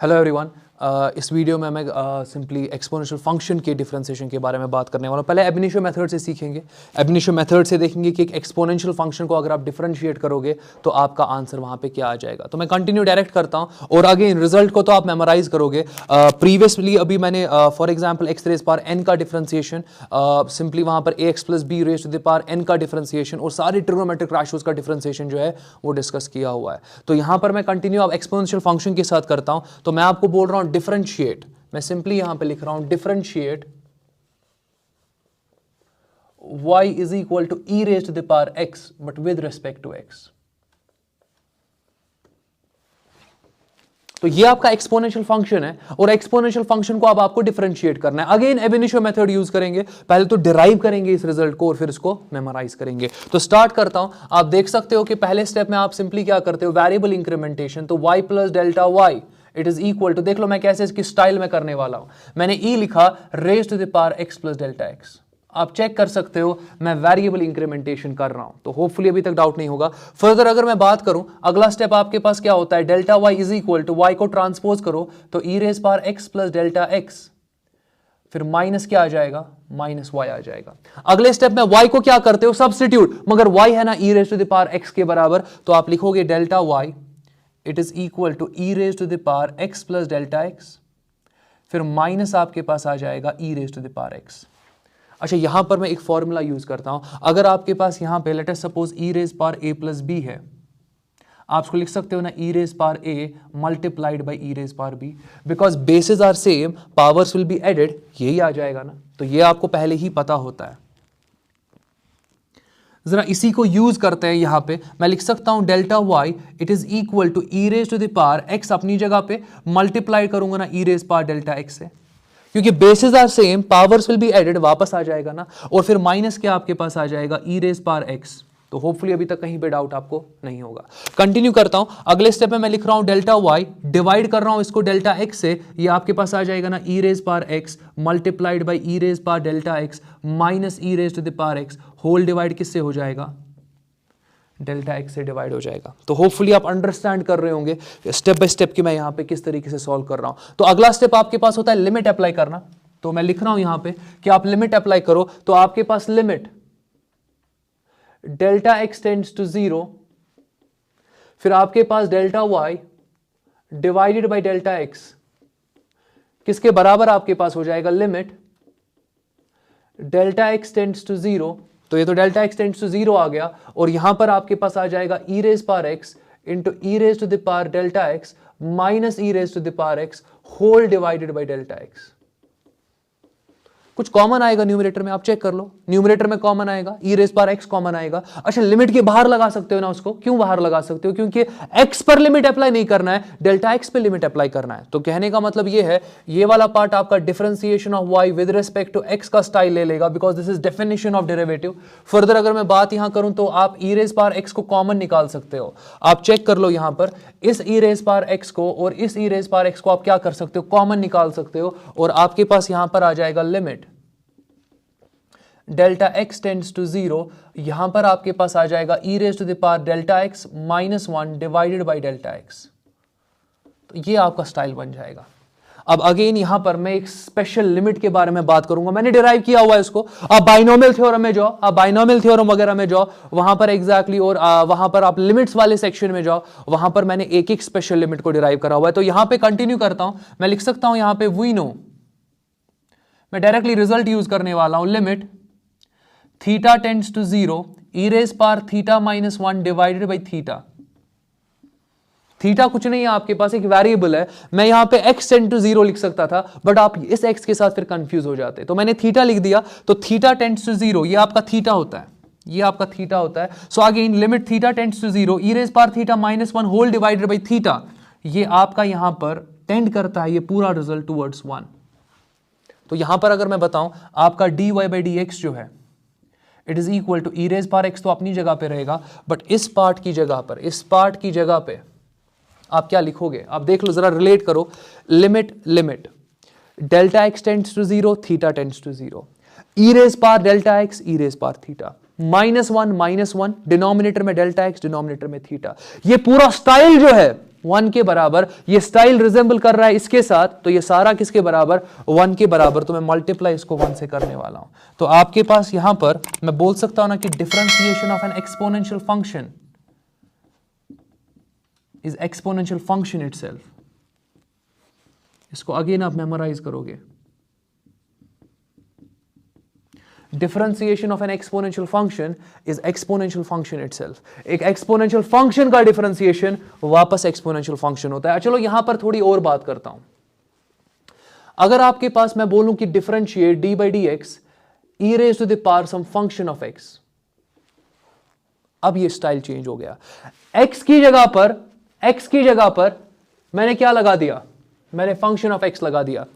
Hello everyone. इस video में मैं सिंपली एक्सपोनेंशियल फंक्शन के डिफरेंशिएशन के बारे में बात करने वाला हूँ। पहले एब इनिशियो मेथड से सीखेंगे। एब इनिशियो मेथड से देखेंगे कि एक एक्सपोनेंशियल फंक्शन को अगर आप डिफरेंशिएट करोगे तो आपका आंसर वहाँ पे क्या आ जाएगा। तो मैं कंटिन्यू डायरेक्ट करता हूँ और अगेन रिजल्ट को तो आप मेमोराइज करोगे। प्रीवियसली अभी मैंने for example x raise power n का डिफरेंशिएशन, सिंपली वहाँ पर a x plus b raise to the power n का डिफरेंशिएशन और सारी ट्रिग्नोमेट्रिक रेशियोज का डिफरेंशिएशन जो है वो डिस्कस किया हुआ है। तो यहाँ पर मैं कंटिन्यू अब एक्सपोनेंशियल फंक्शन के साथ करता हूँ। तो मैं आपको बोल रहा हूँ डिफरेंशिएट, मैं सिंपली यहां पे लिख रहा हूं differentiate y is equal to e raise to the power x but with respect to x। तो ये आपका एक्सपोनेंशियल फंक्शन है और एक्सपोनेंशियल फंक्शन को अब आपको डिफरेंशिएट करना है। अगेन एब इनिशियो मेथड यूज करेंगे, पहले तो डिराइव करेंगे इस रिजल्ट को और फिर इसको मेमोराइज करेंगे। तो स्टार्ट करता हूं। आप देख सकते हो कि पहले स्टेप में आप सिंपली क्या करते हो, वेरिएबल इंक्रीमेंटेशन। तो y plus delta y it is equal to, देख लो मैं कैसे इसकी स्टाइल में करने वाला हूं। मैंने ई लिखा raise to the power x plus delta x। आप चेक कर सकते हो मैं वेरिएबल इंक्रीमेंटेशन कर रहा हूं, तो होपफुली अभी तक डाउट नहीं होगा। फर्दर अगर मैं बात करूं, अगला स्टेप आपके पास क्या होता है, delta y is equal to y को ट्रांसपोज करो तो e raise power x plus delta x, फिर माइनस क्या आ जाएगा, माइनस y आ जाएगा। अगले स्टेप में y को क्या करते हो, सब्स्टिट्यूट, मगर y है ना e raise to the power x के बराबर, तो आप लिखोगे delta y it is equal to e raise to the power x plus delta x, फिर माइनस आपके पास आ जाएगा e raise to the power x। अच्छा, यहां पर मैं एक फॉर्मूला यूज करता हूं। अगर आपके पास यहां पे let us suppose e raise power a plus b है, आप इसको लिख सकते हो ना e raise power a multiplied by e raise power b, because basis are same, powers will be added, यही आ जाएगा ना। तो ये आपको पहले ही पता होता है। जरा इसी को यूज करते हैं। यहां पे मैं लिख सकता हूं delta y it is equal to e raise to the power x अपनी जगह पे मल्टीप्लाई करूंगा ना e raise power delta x से, क्योंकि basis are same, powers will be added, वापस आ जाएगा ना। और फिर माइनस क्या आपके पास आ जाएगा, ई रेज पावर x। तो होपफुली अभी तक कहीं पे डाउट आपको नहीं होगा। कंटिन्यू करता हूं। अगले स्टेप में मैं लिख रहा हूं डेल्टा y, डिवाइड कर रहा हूं इसको डेल्टा x से, ये आपके पास आ जाएगा ना e raise power x multiplied by e raise power delta x minus e raise to the power x, whole divide किससे हो जाएगा, डेल्टा x से डिवाइड हो जाएगा। तो होपफुली आप अंडरस्टैंड कर रहे होंगे स्टेप बाय स्टेप कि मैं यहां पे किस तरीके से सॉल्व कर रहा हूं। तो अगला स्टेप आपके पास होता है लिमिट अप्लाई करना। तो मैं लिख रहा हूं यहां पे कि आप लिमिट अप्लाई करो, तो आपके पास limit delta x tends to 0, फिर आपके पास delta y divided by delta x किसके बराबर आपके पास हो जाएगा, limit delta x tends to 0। तो ये तो डेल्टा x टेंड्स टू 0 आ गया, और यहां पर आपके पास आ जाएगा e raise power x into e raise to the power delta x minus e raise to the power x whole divided by delta x। कुछ कॉमन आएगा न्यूमरेटर में, आप चेक कर लो, न्यूमरेटर में कॉमन आएगा, e raise power x common आएगा। अच्छा, limit के बाहर लगा सकते हो ना उसको, क्यों बाहर लगा सकते हो, क्योंकि x पर लिमिट अप्लाई नहीं करना है, डेल्टा x पे लिमिट अप्लाई करना है। तो कहने का मतलब ये है, ये वाला पार्ट आपका differentiation of y with respect to x का स्टाइल ले लेगा, because this is definition of derivative. Further अगर मैं बात यहां करूं तो आप ई रेज पावर x को कॉमन निकाल सकते हो। आप चेक कर लो यहां पर, इस ई रेज पावर x को और इस ई रेज पावर x को आप क्या कर सकते हो, कॉमन निकाल सकते हो, और आपके पास यहां पर आ जाएगा limit delta x tends to 0, यहां पर आपके पास आ जाएगा e raise to the power delta x minus 1 divided by delta x। तो ये आपका स्टाइल बन जाएगा। अब अगेन यहां पर मैं एक स्पेशल लिमिट के बारे में बात करूंगा, मैंने डिराइव किया हुआ है इसको। आप बाइनोमियल थ्योरम में जाओ, आप बाइनोमियल थ्योरम वगैरह में जाओ, वहां पर एग्जैक्टली, और वहां पर आप लिमिट्स वाले सेक्शन में जाओ, वहां पर मैंने एक एक स्पेशल लिमिट को डिराइव करा हुआ है। तो यहां पे कंटिन्यू करता हूं, मैं लिख सकता हूं यहां पे वी नो, मैं डायरेक्टली रिजल्ट यूज करने वाला हूं, limit theta tends to 0 e raise power theta minus 1 divided by theta. Theta कुछ नहीं है, आपके पास एक वेरिएबल है। मैं यहां पे x टेंड टू 0 लिख सकता था, बट आप इस x के साथ फिर कंफ्यूज हो जाते, तो मैंने थीटा लिख दिया। तो थीटा टेंड्स टू 0, ये आपका थीटा होता है, ये आपका थीटा होता है। So again limit theta tends to 0 e raise power theta minus 1 whole divided by theta, ये आपका यहां पर टेंड करता है ये पूरा रिजल्ट टुवर्ड्स 1। तो यहां पर अगर मैं बताऊं, आपका dy बाई dx जो है it is equal to e raise power x तो अपनी जगह पे रहेगा, बट इस पार्ट की जगह पर, इस पार्ट की जगह पे आप क्या लिखोगे, आप देख लो जरा, रिलेट करो, limit delta x tends to 0 theta tends to 0 e raise power delta x e raise power theta minus 1 denominator में डेल्टा x डिनोमिनेटर में थीटा। ये पूरा स्टाइल जो है 1 के बराबर, ये स्टाइल रिजेंबल कर रहा है इसके साथ, तो ये सारा किसके बराबर, 1 के बराबर, तो मैं मल्टीप्लाई इसको 1 से करने वाला हूं। तो आपके पास यहां पर मैं बोल सकता हूं ना कि differentiation of an exponential function is exponential function itself. इसको अगेन आप मेमोराइज करोगे। Differentiation of an exponential function is exponential function itself. एक एक्सपोनेंशियल फंक्शन का डिफरेंशिएशन वापस एक्सपोनेंशियल फंक्शन होता है। चलो यहां पर थोड़ी और बात करता हूं। अगर आपके पास मैं बोलूं कि differentiate d by d x e raise to the power some function of x, अब ये स्टाइल चेंज हो गया। एक्स की जगह पर मैंने क्या लगा दिया, मैंने फंक्शन ऑफ एक्स लगा दिया।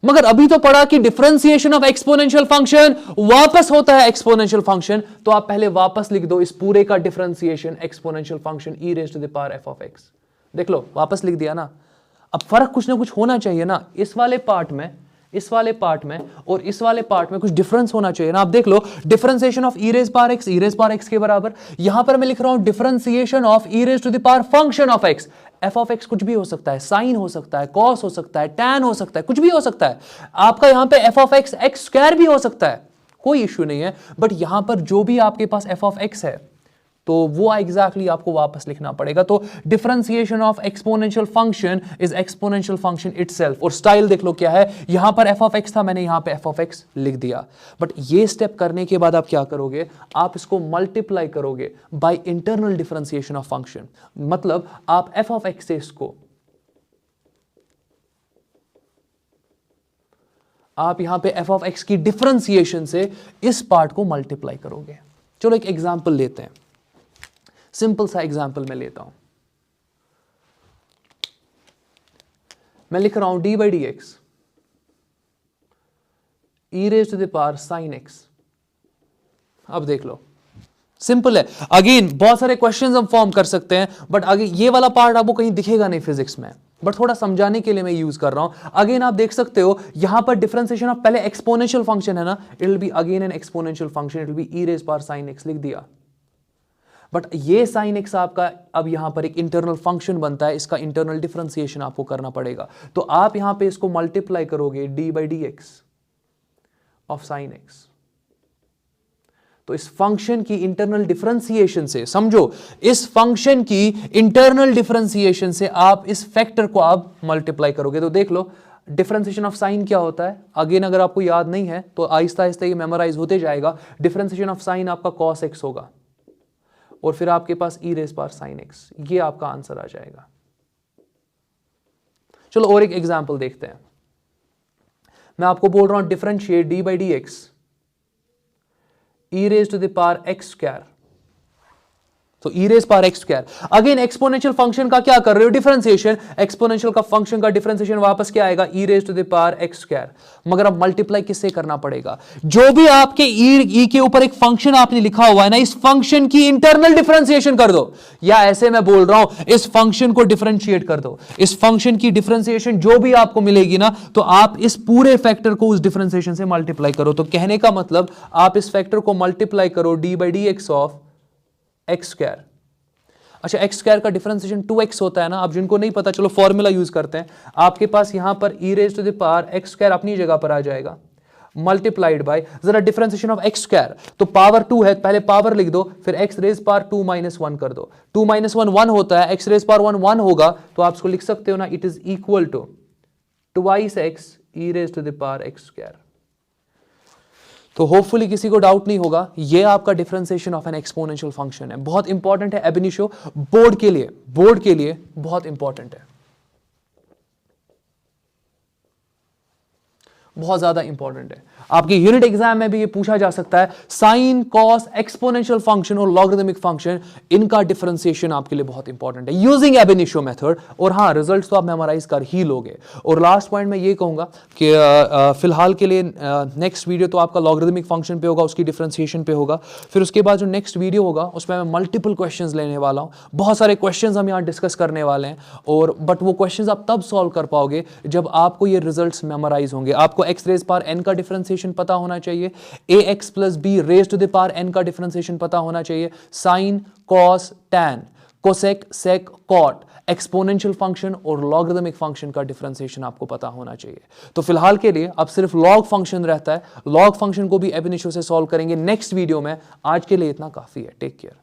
मगर अभी तो पढ़ा कि डिफरेंशिएशन ऑफ एक्सपोनेंशियल फंक्शन वापस होता है एक्सपोनेंशियल फंक्शन, तो आप पहले वापस लिख दो इस पूरे का differentiation exponential function e raise to the power f of x. देख लो वापस लिख दिया ना। अब फर्क कुछ ना कुछ होना चाहिए ना, इस वाले पार्ट में और इस वाले पार्ट में कुछ डिफरेंस होना चाहिए ना। आप देख लो differentiation of e raise power x के बराबर, यहां पर मैं लिख रहा हूं differentiation of e raise to the power function of x. F of x कुछ भी हो सकता है, साइन हो सकता है, कॉस हो सकता है, टैन हो सकता है, कुछ भी हो सकता है। आपका यहां पे F of x x square भी हो सकता है, कोई इश्यू नहीं है। बट यहां पर जो भी आपके पास एफ ऑफ एक्स है तो वो एग्जैक्टली आपको वापस लिखना पड़ेगा। तो differentiation of exponential function is exponential function itself. और स्टाइल देख लो क्या है, यहां पर एफ ऑफ एक्स था, मैंने यहां पे एफ ऑफ एक्स लिख दिया। बट ये स्टेप करने के बाद आप क्या करोगे, आप इसको मल्टीप्लाई करोगे by internal differentiation of function. मतलब आप एफ ऑफ एक्स से इसको आप यहां पे एफ ऑफ एक्स की डिफरेंशिएशन से इस पार्ट को मल्टीप्लाई करोगे। चलो एक एग्जांपल लेते हैं, सिंपल सा एग्जाम्पल मैं लेता हूं। मैं लिख रहा हूं d by d x e raise to the power sine x. अब देख लो सिंपल है। अगेन बहुत सारे क्वेश्चंस हम फॉर्म कर सकते हैं, बट आगे ये वाला पार्ट आपको कहीं दिखेगा नहीं फिजिक्स में, बट थोड़ा समझाने के लिए मैं यूज कर रहा हूं। अगेन आप देख सकते हो यहां पर डिफरेंशिएशन ऑफ पहले एक्सपोनेंशियल फंक्शन है ना, it will be again an exponential function, it will be e raise power sine x लिख दिया। बट ये साइन एक्स आपका अब यहां पर एक इंटरनल फंक्शन बनता है, इसका इंटरनल डिफरेंशिएशन आपको करना पड़ेगा। तो आप यहां पे इसको मल्टीप्लाई करोगे D by d x of sine x. तो इस फंक्शन की इंटरनल डिफरेंशिएशन से, समझो इस फंक्शन की इंटरनल डिफरेंशिएशन से आप इस फैक्टर को आप मल्टीप्लाई करोगे। तो देख लो डिफरेंशिएशन ऑफ साइन क्या होता है, अगेन अगर आपको याद नहीं है तो आहिस्ता आहिस्ता ये मेमोराइज होते जाएगा। डिफरेंशिएशन ऑफ साइन आपका कॉस एक्स होगा और फिर आपके पास ई रेज पावर साइन एक्स, ये आपका आंसर आ जाएगा। चलो और एक एग्जांपल देखते हैं। मैं आपको बोल रहा हूं differentiate d by d x e raise to the power x square. तो e raise power x square, again exponential function का क्या कर रहे हो, डिफरेंशिएशन। एक्सपोनेंशियल का फंक्शन का डिफरेंशिएशन वापस क्या आएगा, e raise to the power x square. मगर अब मल्टीप्लाई किससे करना पड़ेगा, जो भी आपके ई के ऊपर एक फंक्शन आपने लिखा हुआ है ना, इस फंक्शन की इंटरनल डिफरेंशिएशन कर दो। या ऐसे मैं बोल रहा हूं इस फंक्शन को डिफरेंशिएट कर दो। इस फंक्शन की डिफरेंशिएशन जो भी आपको मिलेगी ना, तो आप इस पूरे फैक्टर को उस डिफरेंशिएशन से मल्टीप्लाई करो। तो कहने का मतलब आप इस फैक्टर को मल्टीप्लाई करो D by d x of x square. अच्छा एक्स स्क्वायर का डिफरेंशिएशन 2x होता है ना, अब जिनको नहीं पता चलो फॉर्मूला यूज करते हैं। आपके पास यहां पर e raise to the power x square अपनी जगह पर आ जाएगा, मल्टीप्लाइड बाय जरा डिफरेंशिएशन ऑफ एक्स स्क्वायर, तो पावर 2 है, पहले पावर लिख दो, फिर एक्स रेज पावर 2 माइनस 1 कर दो। 2 माइनस 1 1 होता है, एक्स रेज पावर 1 1 होगा, तो आप इसको लिख सकते हो ना, it is equal to twice x e raise to the power x square. तो होपफुली किसी को डाउट नहीं होगा, ये आपका differentiation of an exponential function है। बहुत इंपॉर्टेंट है एबनिशो, बोर्ड के लिए बहुत इंपॉर्टेंट है, बहुत ज्यादा इंपॉर्टेंट है। आपके यूनिट एग्जाम में भी ये पूछा जा सकता है, साइन कॉस एक्सपोनेंशियल फंक्शन और लॉगरिथमिक फंक्शन, इनका डिफरेंशिएशन आपके लिए बहुत इंपॉर्टेंट है यूजिंग एब इनिशियो मेथड। और हाँ, रिजल्ट्स तो आप मेमोराइज कर ही लोगे। और लास्ट पॉइंट मैं ये कहूंगा कि फिलहाल के लिए नेक्स्ट वीडियो तो आपका लॉगरिथमिक फंक्शन पे होगा, उसकी डिफरेंशिएशन पे होगा। फिर उसके बाद जो नेक्स्ट वीडियो होगा उसमें मैं मल्टीपल क्वेश्चंस लेने वाला हूँ, बहुत सारे क्वेश्चंस हम यहाँ डिस्कस करने वाले हैं। और बट वो क्वेश्चंस आप तब सॉल्व कर पाओगे जब आपको ये रिजल्ट्स मेमोराइज होंगे। आपको एक्स रेज पावर एन का डिफरेंशिएशन पता होना चाहिए, ax plus b raise to the power n का डिफरेंशिएशन पता होना चाहिए, sine cos tan cosec sec cot exponential function और लॉगरिदमिक फंक्शन का डिफरेंशिएशन आपको पता होना चाहिए। तो फिलहाल के लिए अब सिर्फ लॉग फंक्शन रहता है, लॉग फंक्शन को भी एब इनिशियो से सॉल्व करेंगे नेक्स्ट वीडियो में। आज के लिए इतना काफी है, टेक केयर।